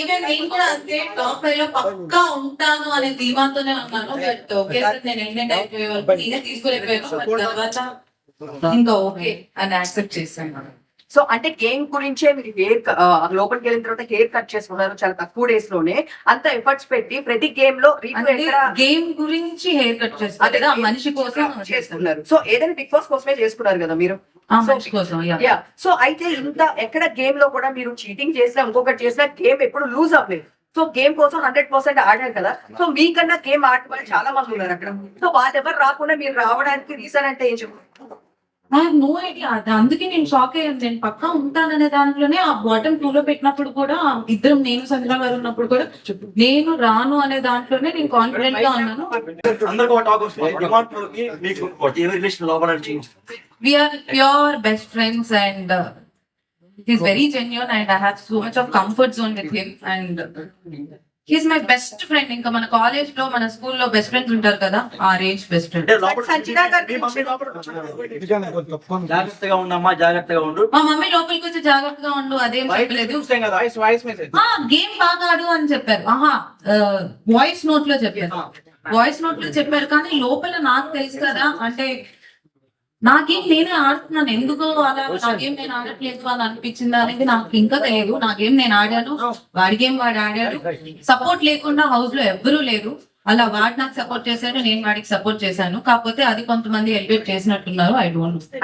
Even నేను కూడా అంతే టాప్ 5 లో పక్కా ఉంటాను అనే ధీమాతోనే ఉన్నాను. బట్ ఓకే సార్ నేను ఎలిమినేట్ అయిపోయే వరకు నేనే తీసుకోలేకపోయాను. బట్ తర్వాత ఇంకా ఓకే అని యాక్సెప్ట్ చేశాను. సో అంటే గేమ్ గురించే మీరు హెయిర్ లోపలికి వెళ్ళిన తర్వాత హెయిర్ కట్ చేసుకున్నారు చాలా తక్కువ డేస్ లోనే, అంత ఎఫర్ట్స్ పెట్టి ప్రతి గేమ్ లో గేమ్ గురించి హెయిర్ కట్ చేసుకున్నారు, ఆ మనిషి కోసం చేసుకున్నారు. సో ఏదైనా బిగ్ బాస్ కోసమే చేసుకున్నారు కదా మీరు, మనిషి కోసం. సో అయితే ఇంత ఎక్కడ గేమ్ లో కూడా మీరు చీటింగ్ చేసినా ఇంకొకటి చేసినా గేమ్ ఎప్పుడు లూజ్ అవ్వలేదు. సో గేమ్ కోసం 100% ఆడారు కదా. సో మీకన్నా గేమ్ ఆడే వాళ్ళు చాలా మంది ఉన్నారు అక్కడ. సో వాళ్ళు ఎవరు రాకుండా మీరు రావడానికి రీజన్ అంటే ఏం చెప్తారు? No idea. అందుకే నేను షాక్ అయ్యాను. నేను పక్కా ఉంటాననే దాంట్లోనే ఆ బాటమ్ 2 లో పెట్టినప్పుడు కూడా ఇద్దరం, నేను సంధ్ర గారు ఉన్నప్పుడు కూడా నేను రాను అనే దాంట్లోనే నేను కాన్ఫిడెంట్ గా ఉన్నాను. We are pure best friends and he's very genuine and I have so much of comfort zone with him and he's my best friend. ఇంకా మన కాలేజ్ లో మన స్కూల్లో బెస్ట్ ఫ్రెండ్స్ ఉంటారు కదా, ఆ రేంజ్ బెస్ట్ ఫ్రెండ్. జాగ్రత్తగా ఉండమ్మా, జాగ్రత్తగా ఉండు. మా మమ్మీ లోపలికి వచ్చి జాగ్రత్తగా ఉండు అదేం చెప్పలేదు. గేమ్ బాగా ఆడు అని చెప్పారు. వాయిస్ నోట్ లో చెప్పారు. వాయిస్ నోట్ లో చెప్పారు కానీ లోపల నాకు తెలుసు కదా, అంటే నాకేం నేనే ఆడుతున్నాను, ఎందుకు అలా నాకేం నేను ఆడట్లేదు అని అనిపించింది అనేది నాకు ఇంకా తెలియదు. నాకేం నేను ఆడాను, వాడి గేమ్ వాడు ఆడాడు. సపోర్ట్ లేకుండా హౌస్ లో ఎవ్వరూ లేరు. అలా వాడు నాకు సపోర్ట్ చేశాడు, నేను వాడికి సపోర్ట్ చేశాను. కాకపోతే అది కొంతమంది ఎలివేట్ చేసినట్టున్నారు. I don't know.